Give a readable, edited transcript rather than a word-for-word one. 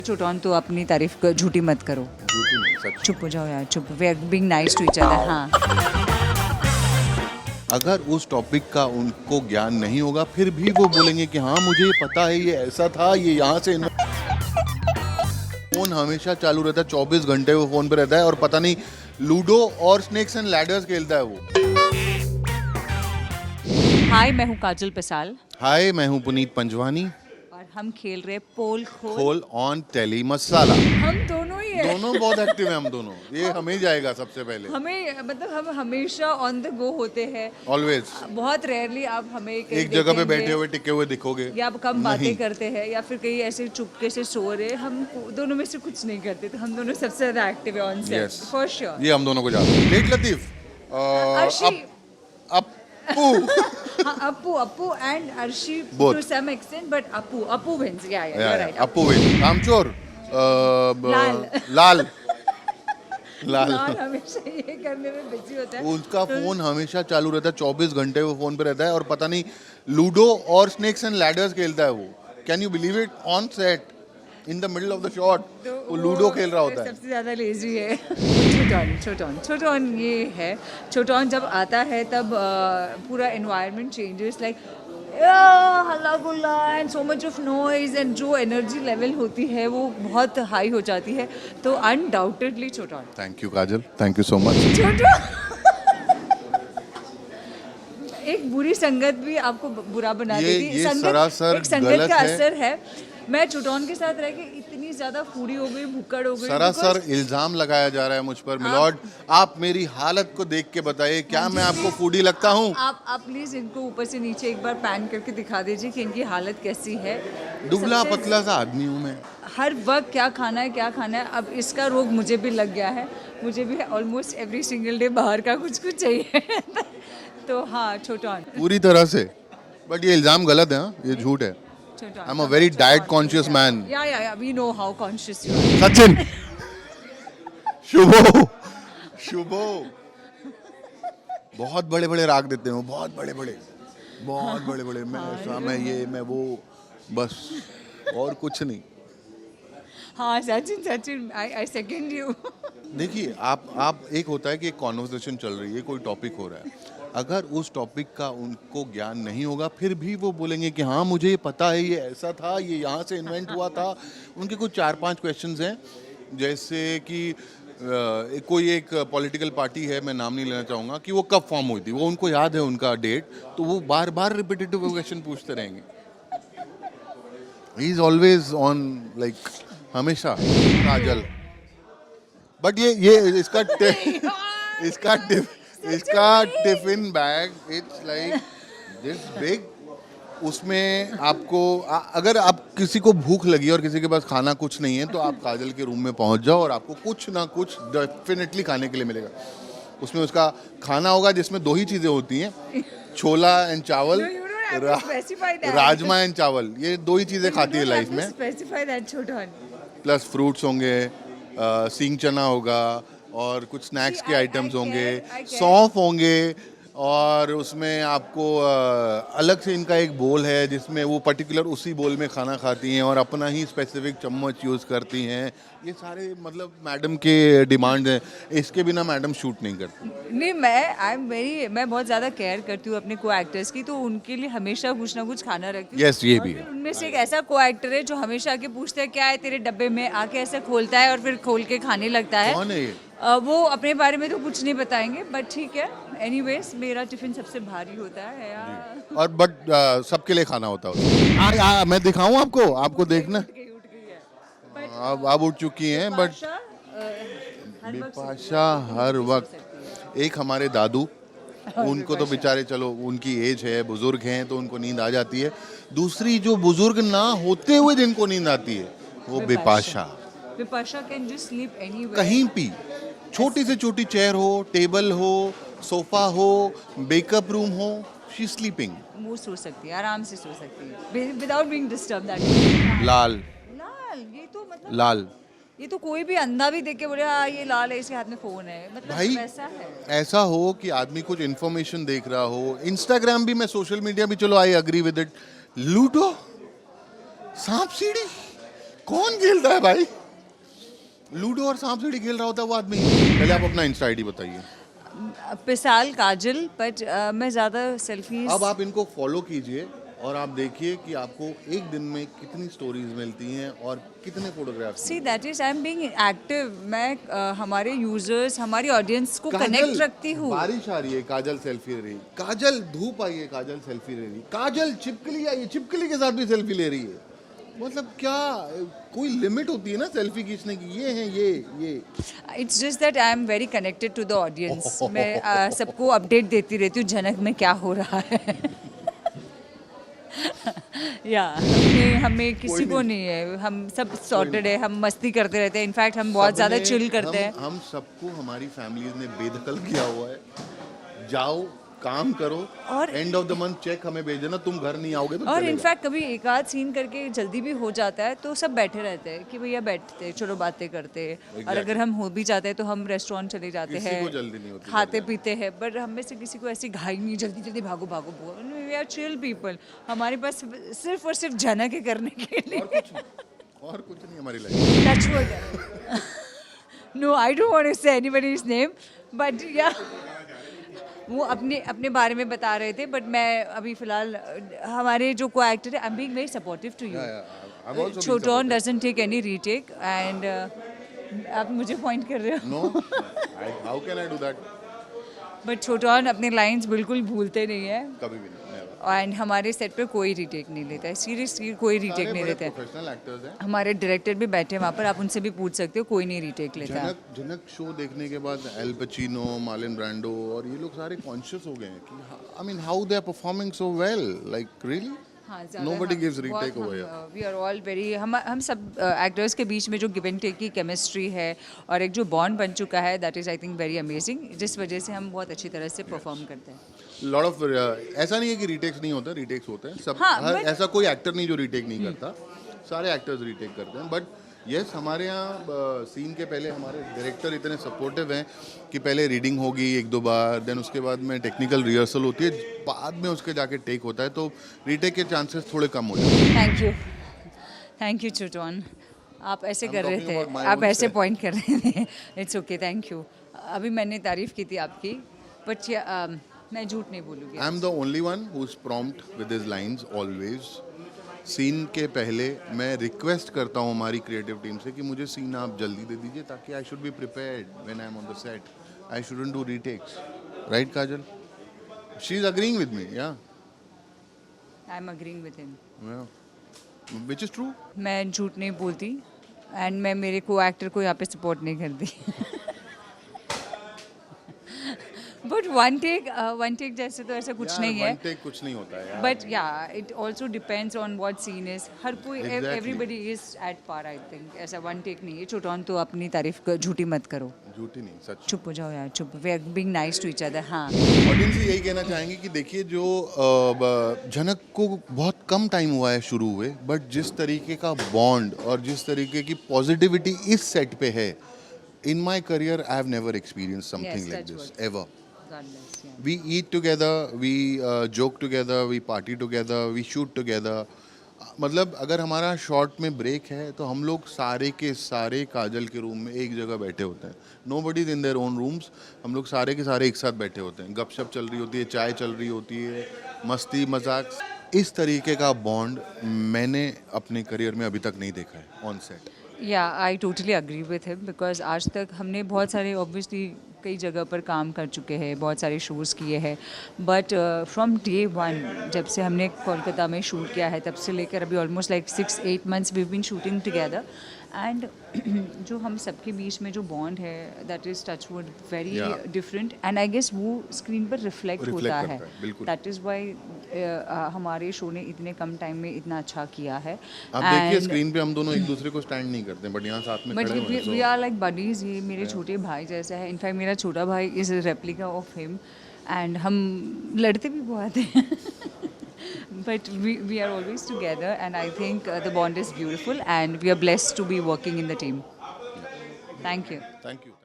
छोटॉन तो अपनी तारीफ झूठी मत करो। झूठी नहीं, सच। चुप हो जाओ यार, चुप। We are being nice to each other. हाँ, अगर उस टॉपिक का उनको ज्ञान नहीं होगा फिर भी वो बोलेंगे कि हाँ मुझे ये पता है, ये ऐसा था, ये यहाँ से फोन हमेशा चालू रहता है, 24 घंटे वो फोन पे रहता है और पता नहीं लूडो और स्नेक्स एंड लैडर्स खेलता है वो। हाय, मैं हूँ काजल पेसाल हाय, मैं हूँ पुनीत पंजवानी। और हम खेल रहे पोल खोल। खोल ऑन टेली मसाला। हम दोनों ही हैं। दोनों बहुत एक्टिव हैं हम दोनों। ये हमें जाएगा सबसे पहले। हमें मतलब हम हमेशा ऑन द गो होते हैं। ऑलवेज बहुत रेयरली आप हमें कहीं एक जगह पे देखेंगे बैठे हुए टिके हुए दिखोगे, या आप कम बातें नहीं। करते हैं या फिर कहीं ऐसे चुपके से सो रहे। हम दोनों में से कुछ नहीं करते, तो हम दोनों सबसे ज्यादा एक्टिव है on set, Yes. For sure. ये हम दोनों को जानते हैं। देख लतीफ, अर्शी, अप्पू हाँ, Appu and Arshi Both. To some extent, but Appu wins. Yeah you are right. Appu win. कामचोर, लाल। लाल लाल लाल हमेशा ये करने में बिजी होता है। उसका फोन हमेशा चालू रहता है, 24 घंटे वो फोन पे रहता है और पता नहीं लूडो और स्नेक्स एंड लैडर्स खेलता है वो। Can you believe it? On set in the middle of the shot तो वो लूडो खेल रहा होता है। सबसे ज्यादा लेजी है छोटॉन ये है। छोटॉन जब आता है तब पूरा एनवायरनमेंट चेंजेस, लाइक हल्ला गुल्ला and so much of noise, and जो एनर्जी लेवल होती है वो बहुत हाई हो जाती है। तो undoubtedly Chhoton. Thank you Kajal, thank you so much. एक बुरी संगत भी आपको बुरा बना ये- देती ये संगत, सरासर एक संगत गलत का है। असर है। मैं छोटॉन के साथ रह के इतनी ज्यादा फूडी हो गई, भुक्कड़ हो गई। सरासर because इल्जाम लगाया जा रहा है मुझ पर। मिलॉर्ड, आप मेरी हालत को देख के बताइए, क्या मैं आपको फूडी लगता हूँ? आप प्लीज इनको ऊपर से नीचे एक बार पैन करके दिखा दीजिए कि इनकी हालत कैसी है। दुबला सबसे- पतला सा आदमी हूँ मैं। हर वक्त क्या खाना है। अब इसका रोग मुझे भी लग गया है। मुझे भी ऑलमोस्ट एवरी सिंगल डे बाहर का कुछ चाहिए। तो हाँ, छोटॉन। पूरी तरह से। बट ये इल्जाम गलत है, हाँ? ये झूठ है। छोटॉन। I'm a very diet conscious man. Yeah, we know how conscious you are. Sachin, शुभो, शुभो, बहुत बड़े बड़े राग देते हो, बहुत बड़े बड़े मैं ऐसा, मैं ये, मैं वो, बस और कुछ नहीं। हाँ सचिन, I second you. देखिए, आप एक होता है कि एक कॉन्वर्सेशन चल रही है, कोई टॉपिक हो रहा है, अगर उस टॉपिक का उनको ज्ञान नहीं होगा फिर भी वो बोलेंगे कि हाँ मुझे ये पता है, ये ऐसा था, ये यहाँ से इन्वेंट हुआ था। उनके कुछ 4-5 क्वेश्चंस हैं, जैसे कि कोई एक पॉलिटिकल पार्टी है, मैं नाम नहीं लेना चाहूँगा, कि वो कब फॉर्म हुई थी, वो उनको याद है उनका डेट, तो वो बार बार रिपीटेटिव क्वेश्चन पूछते रहेंगे। He is always on, like हमेशा काजल। बट ये इसका tiffin bag, it's like this big. उसमें आपको अगर आप किसी को भूख लगी और किसी के पास खाना कुछ नहीं है, तो आप काजल के रूम में पहुंच जाओ और आपको कुछ ना कुछ डेफिनेटली खाने के लिए मिलेगा। उसमें उसका खाना होगा जिसमें 2 ही चीज़ें होती हैं, छोला एंड चावल, राजमा एंड चावल। ये 2 ही चीज़ें खाती है लाइफ में। Specify that, छोटॉन। प्लस फ्रूट्स होंगे, सींग चना होगा और कुछ स्नैक्स See, के I आइटम्स होंगे, care. सौंफ होंगे, और उसमें आपको अलग से इनका एक बोल है जिसमें वो पर्टिकुलर उसी बोल में खाना खाती हैं और अपना ही स्पेसिफिक चम्मच यूज़ करती हैं। ये सारे मतलब मैडम के डिमांड हैं, इसके बिना मैडम शूट नहीं करती। नहीं, मैं बहुत ज़्यादा केयर करती हूँ अपने को एक्टर्स की, तो उनके लिए हमेशा कुछ ना कुछ खाना रखती हूँ। Yes, ये और भी फिर है। उनमें से एक ऐसा को एक्टर है जो हमेशा आके पूछता है क्या है तेरे डब्बे में, आके ऐसे खोलता है और फिर खोल के खाने लगता है। कौन है ये? वो अपने बारे में तो कुछ नहीं बताएंगे, बट ठीक है। एनीवेज, मेरा टिफिन सबसे भारी होता है यार। और बट सबके लिए खाना होता है। मैं दिखाऊं आपको देखना। उठ गई है। अब उठ चुकी हैं, बट बिपाशा हर वक्त। एक हमारे दादू, उनको तो बेचारे, चलो उनकी एज है, बुजुर्ग हैं तो उनको नींद आ जाती है। दूसरी जो बुजुर्ग ना होते हुए जिनको नींद आती है, वो Bipasha. Can just sleep anywhere. कहीं भी छोटी से छोटी चेयर हो, टेबल हो, सोफा हो, बेकअप रूम हो, शी स्लीपिंग। वो सो सकती है, आराम से सो सकती है, विदाउट बीइंग डिस्टर्ब। दैट लाल ये तो मतलब लाल ये तो कोई भी अंधा भी देख के बोले हाँ ये लाल है, इसके हाथ में फोन है, मतलब भाई, वैसा है। ऐसा हो कि आदमी कुछ इन्फॉर्मेशन देख रहा हो, इंस्टाग्राम भी, मैं सोशल मीडिया भी, चलो I agree with it, ludo, सांप सीढ़ी, कौन खेलता है भाई? लूडो और सांप सीढ़ी खेल रहा होता है वो आदमी। पहले आप अपना इंस्टा आईडी बताइए। पिसाल काजल, बट मैं ज़्यादा सेल्फीज। अब आप इनको फॉलो कीजिए और आप देखिए कि आपको एक दिन में कितनी स्टोरीज मिलती हैं और कितने photographs. See that is I am being active. मैं हमारे यूजर्स, हमारी ऑडियंस को कनेक्ट रखती हूँ। बारिश आ रही है, काजल सेल्फी ले रही, काजल धूप आई है, काजल सेल्फी ले रही, काजल छिपकली आई है, छिपकली के साथ भी सेल्फी ले रही है। मतलब क्या कोई लिमिट होती है ना सेल्फी खींचने की? ये है ये it's just that I am very connected to the audience. मैं सबको अपडेट देती रहती हूँ जनक में क्या हो रहा है। या हमें किसी को नहीं है, हम सब सॉर्टेड है, हम मस्ती करते रहते हैं। इनफैक्ट हम बहुत ज़्यादा चिल करते हैं। हम सबको हमारी फैमिलीज ने बेदखल किया हुआ है। जाओ काम करो और end of the month cheque हमें भेज देना, तुम घर नहीं आओगे तो और चलेगा। इनफैक्ट कभी एक आध सीन करके जल्दी भी हो जाता है तो सब बैठे रहते हैं कि भैया बैठते हैं, चलो बातें करते हैं। और अगर हम हो भी जाते हैं तो हम रेस्टोरेंट चले जाते किसी हैं, को जल्दी नहीं होती, खाते पीते हैं। बट हम में से किसी को ऐसी घाई नहीं, जल्दी जल्दी भागो भागो भागो। We are chill people. हमारे पास सिर्फ और सिर्फ झनक है करने के लिए। और कुछ नहीं हमारी life. Touch wood. No, I don't want to say anybody's name, but yeah. वो अपने बारे में बता रहे थे, बट मैं अभी फिलहाल हमारे जो को एक्टर है, I am being very supportive to you. Chhoton doesn't take any retake and आप मुझे पॉइंट कर रहे हो। No, how can I do that? But Chhoton अपने लाइंस बिल्कुल भूलते नहीं है कभी भी नहीं। एंड हमारे सेट पे कोई रीटेक नहीं लेता है, सीरियसली कोई रीटेक नहीं लेता है। प्रोफेशनल एक्टर्स हैं। हमारे डायरेक्टर भी बैठे हैं वहाँ पर, आप उनसे भी पूछ सकते हो, कोई नहीं रीटेक लेता है। जनक शो देखने के बाद एल पचिनो, मार्लन ब्रांडो और ये लोग सारे कॉन्शियस हो गए हैं कि I mean how they are performing so well, like really nobody gives retake over here. We are all very हम सब एक्टर्स के बीच में जो गिव एंड टेक की केमिस्ट्री है और एक जो बॉन्ड बन चुका है, that is I think very amazing, जिस वजह से हम बहुत अच्छी तरह से परफॉर्म करते हैं। लॉट ऑफ ऐसा नहीं है कि रीटेक्स नहीं होता, रीटेक्स होते हैं सब। हाँ, ऐसा कोई एक्टर नहीं जो रीटेक नहीं करता, सारे एक्टर्स रीटेक करते हैं। बट यस, हमारे यहाँ सीन के पहले हमारे डायरेक्टर इतने सपोर्टिव हैं कि पहले रीडिंग होगी एक दो बार, देन उसके बाद में टेक्निकल रिहर्सल होती है, बाद में उसके जाके टेक होता है, तो रीटेक के चांसेस थोड़े कम हो जाते हैं। Thank you Chhoton. आप ऐसे I'm कर रहे talking थे, about my आप own ऐसे self. पॉइंट कर रहे थे। It's okay, thank you. अभी मैंने तारीफ की थी आपकी, बट मैं झूठ नहीं बोलूँगी। I am the only one who is prompt with his lines always. Scene के पहले मैं रिक्वेस्ट करता हूँ हमारी क्रिएटिव टीम से कि मुझे सीन आप जल्दी दे दीजिए ताकि I should be prepared when I am on the set. I shouldn't do retakes, right Kajal? She is agreeing with me, yeah? I am agreeing with him, which is true. मैं झूठ नहीं बोलती एंड मैं मेरे को एक्टर को यहाँ पे सपोर्ट नहीं करती। बट वन टेक जैसे तो ऐसा कुछ नहीं है। वन टेक कुछ नहीं होता है यार। But yeah it also depends on what scene is. हर कोई Exactly. Everybody is at par, I think. ऐसा वन टेक नहीं है। छोटोन तो अपनी तारीफ झूठी मत करो। झूठी नहीं, सच। चुप हो जाओ यार, चुप। We are being nice to each other. हाँ, ऑडियंस से यही कहना चाहेंगे कि देखिए, जो जनक को बहुत कम टाइम हुआ है शुरू हुए, बट जिस तरीके का बॉन्ड और जिस तरीके की पॉजिटिविटी इस सेट पे है, in my career I have never experience something like this ever. God bless you. We eat together, we joke together, we party together, we shoot together. मतलब अगर हमारा शॉर्ट में ब्रेक है तो हम लोग सारे के सारे काजल के रूम में एक जगह बैठे होते हैं। Nobody is in their own rooms. हम लोग सारे के सारे एक साथ बैठे होते हैं, गपशप चल रही होती है, चाय चल रही होती है, मस्ती मजाक। इस तरीके का बॉन्ड मैंने अपने करियर में अभी तक नहीं देखा है ऑन सेट। या I totally agree with him, because आज तक हमने बहुत सारे ऑब्वियसली कई जगह पर काम कर चुके हैं, बहुत सारे शोज़ किए हैं, बट फ्रॉम डे वन जब से हमने कोलकाता में शूट किया है तब से लेकर अभी almost like 6-8 months we been shooting together. And जो हम सबके बीच में जो बॉन्ड है, that is touchwood very different, and I guess वो स्क्रीन पर रिफ्लेक्ट होता है। दैट इज़ वाई हमारे शो ने इतने कम टाइम में इतना अच्छा किया है। आप देखिए स्क्रीन पे हम दोनों एक दूसरे को स्टैंड नहीं करते, बट यहाँ साथ में खड़े हैं। But we are like buddies. ये मेरे छोटे भाई जैसा है। इनफैक्ट मेरा छोटा भाई is replica of him, and हम लड़ते भी बहुत हैं। But we are always together, and I think the bond is beautiful, and we are blessed to be working in the team. Thank you. Thank you.